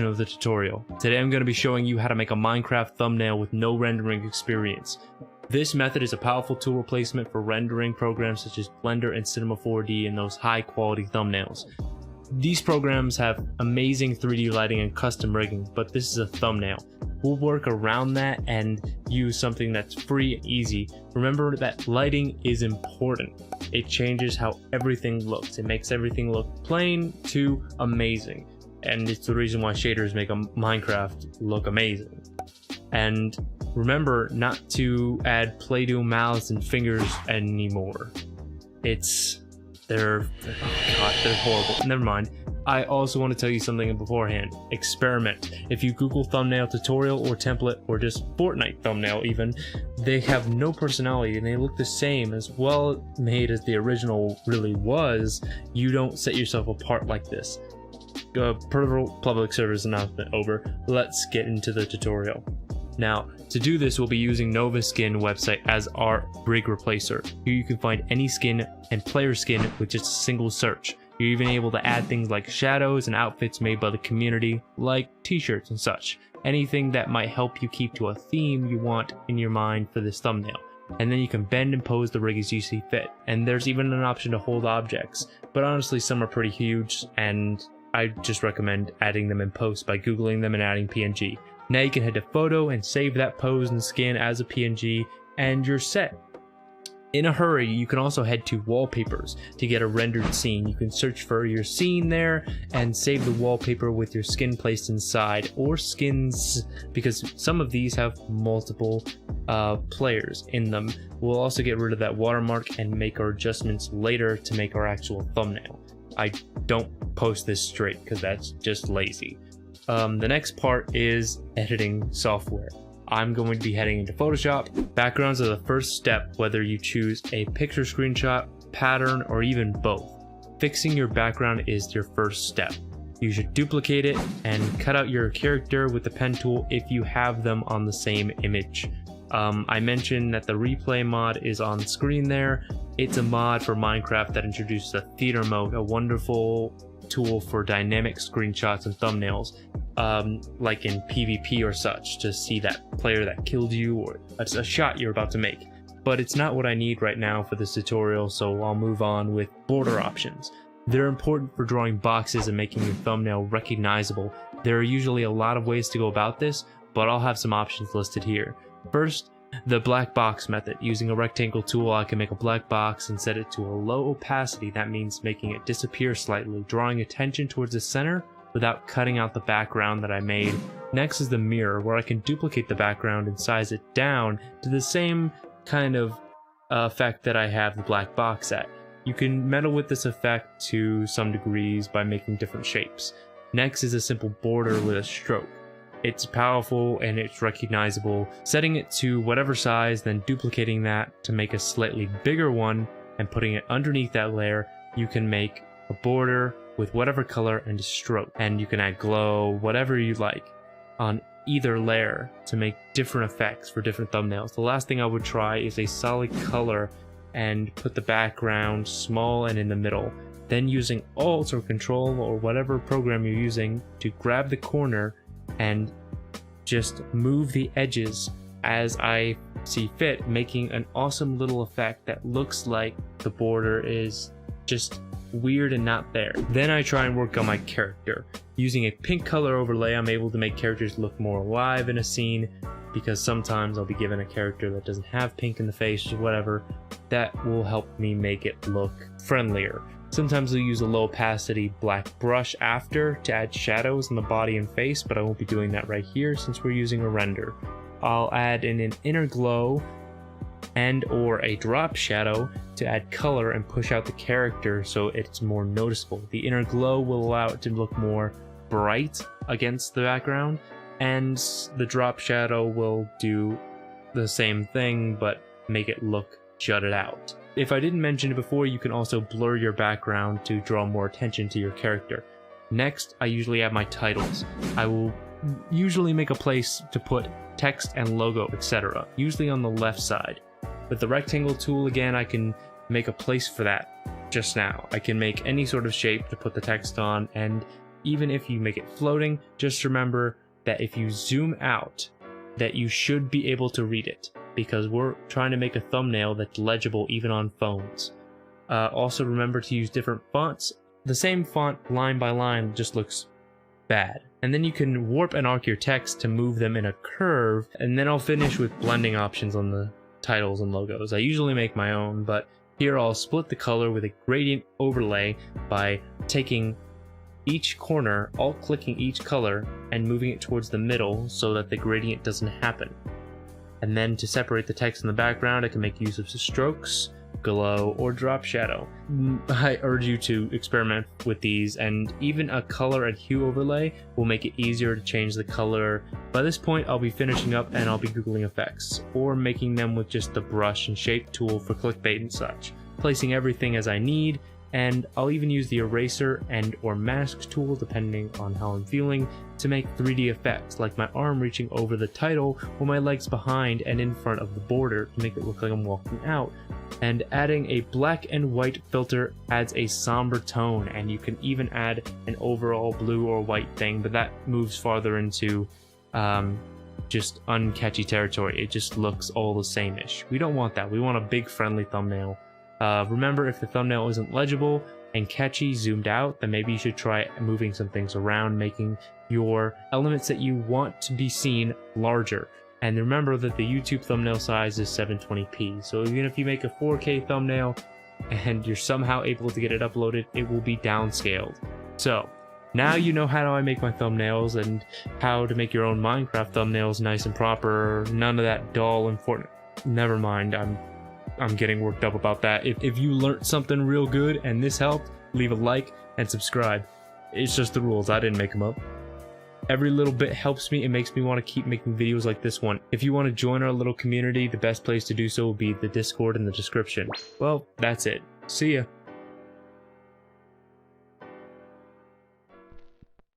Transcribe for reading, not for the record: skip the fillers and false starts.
of the tutorial. Today I'm going to be showing you how to make a Minecraft thumbnail with no rendering experience. This method is a powerful tool replacement for rendering programs such as Blender and Cinema 4D and those high quality thumbnails. These programs have amazing 3D lighting and custom rigging, but this is a thumbnail. We'll work around that and use something that's free and easy. Remember that lighting is important. It changes how everything looks. It makes everything look plain to amazing. And it's the reason why shaders make a Minecraft look amazing. And remember not to add Play-Doh mouths and fingers anymore. They're horrible. Never mind. I also want to tell you something beforehand. Experiment. If you Google thumbnail tutorial or template or just Fortnite thumbnail even, they have no personality and they look the same. As well made as the original really was, you don't set yourself apart like this. Public service announcement over. Let's get into the tutorial. Now, to do this, we'll be using Nova Skin website as our rig replacer. Here you can find any skin and player skin with just a single search. You're even able to add things like shadows and outfits made by the community, like t-shirts and such. Anything that might help you keep to a theme you want in your mind for this thumbnail. And then you can bend and pose the rig as you see fit. And there's even an option to hold objects, but honestly some are pretty huge and I just recommend adding them in post by googling them and adding PNG. Now you can head to photo and save that pose and skin as a PNG and you're set. In a hurry, you can also head to wallpapers to get a rendered scene. You can search for your scene there and save the wallpaper with your skin placed inside, or skins, because some of these have multiple players in them. We'll also get rid of that watermark and make our adjustments later to make our actual thumbnail. I don't post this straight because that's just lazy. The next part is editing software. I'm going to be heading into Photoshop. Backgrounds are the first step, whether you choose a picture screenshot, pattern, or even both. Fixing your background is your first step. You should duplicate it and cut out your character with the pen tool if you have them on the same image. I mentioned that the replay mod is on screen there. It's a mod for Minecraft that introduces a theater mode, a wonderful tool for dynamic screenshots and thumbnails, like in PvP or such, to see that player that killed you or a shot you're about to make. But it's not what I need right now for this tutorial, so I'll move on with border options. They're important for drawing boxes and making your thumbnail recognizable. There are usually a lot of ways to go about this, but I'll have some options listed here. First, the black box method. Using a rectangle tool, I can make a black box and set it to a low opacity. That means making it disappear slightly, drawing attention towards the center without cutting out the background that I made. Next is the mirror, where I can duplicate the background and size it down to the same kind of effect that I have the black box at. You can meddle with this effect to some degrees by making different shapes. Next is a simple border with a stroke. It's powerful and it's recognizable. Setting it to whatever size, then duplicating that to make a slightly bigger one and putting it underneath that layer, you can make a border with whatever color and a stroke. And you can add glow, whatever you like, on either layer to make different effects for different thumbnails. The last thing I would try is a solid color and put the background small and in the middle. Then using Alt or Control or whatever program you're using to grab the corner and just move the edges as I see fit, making an awesome little effect that looks like the border is just weird and not there. Then I try and work on my character. Using a pink color overlay, I'm able to make characters look more alive in a scene, because sometimes I'll be given a character that doesn't have pink in the face or whatever. That will help me make it look friendlier. Sometimes I'll use a low opacity black brush after to add shadows in the body and face, but I won't be doing that right here since we're using a render. I'll add in an inner glow and or a drop shadow to add color and push out the character so it's more noticeable. The inner glow will allow it to look more bright against the background, and the drop shadow will do the same thing but make it look jutted out. If I didn't mention it before, you can also blur your background to draw more attention to your character. Next, I usually have my titles. I will usually make a place to put text and logo, etc., usually on the left side. With the rectangle tool, again, I can make a place for that just now. I can make any sort of shape to put the text on, and even if you make it floating, just remember that if you zoom out, that you should be able to read it, because we're trying to make a thumbnail that's legible even on phones. Also remember to use different fonts. The same font line by line just looks bad. And then you can warp and arc your text to move them in a curve, and then I'll finish with blending options on the titles and logos. I usually make my own, but here I'll split the color with a gradient overlay by taking each corner, alt-clicking each color, and moving it towards the middle so that the gradient doesn't happen. And then to separate the text in the background, I can make use of strokes, glow, or drop shadow. I urge you to experiment with these, and even a color and hue overlay will make it easier to change the color. By this point, I'll be finishing up and I'll be googling effects, or making them with just the brush and shape tool for clickbait and such, placing everything as I need, and I'll even use the eraser and or mask tool depending on how I'm feeling to make 3D effects, like my arm reaching over the title or my legs behind and in front of the border to make it look like I'm walking out. And adding a black and white filter adds a somber tone, and you can even add an overall blue or white thing, but that moves farther into just uncatchy territory. It just looks all the same-ish. We don't want that. We want a big friendly thumbnail. Remember, if the thumbnail isn't legible and catchy zoomed out, then maybe you should try moving some things around, making your elements that you want to be seen larger. And remember that the YouTube thumbnail size is 720p, so even if you make a 4K thumbnail and you're somehow able to get it uploaded, it will be downscaled. So now you know how I make my thumbnails and how to make your own Minecraft thumbnails nice and proper. None of that dull and Fortnite. Never mind, I'm getting worked up about that. If you learned something real good and this helped, leave a like and subscribe. It's just the rules, I didn't make them up. Every little bit helps me and makes me want to keep making videos like this one. If you want to join our little community, the best place to do so will be the Discord in the description. Well, that's it. See ya.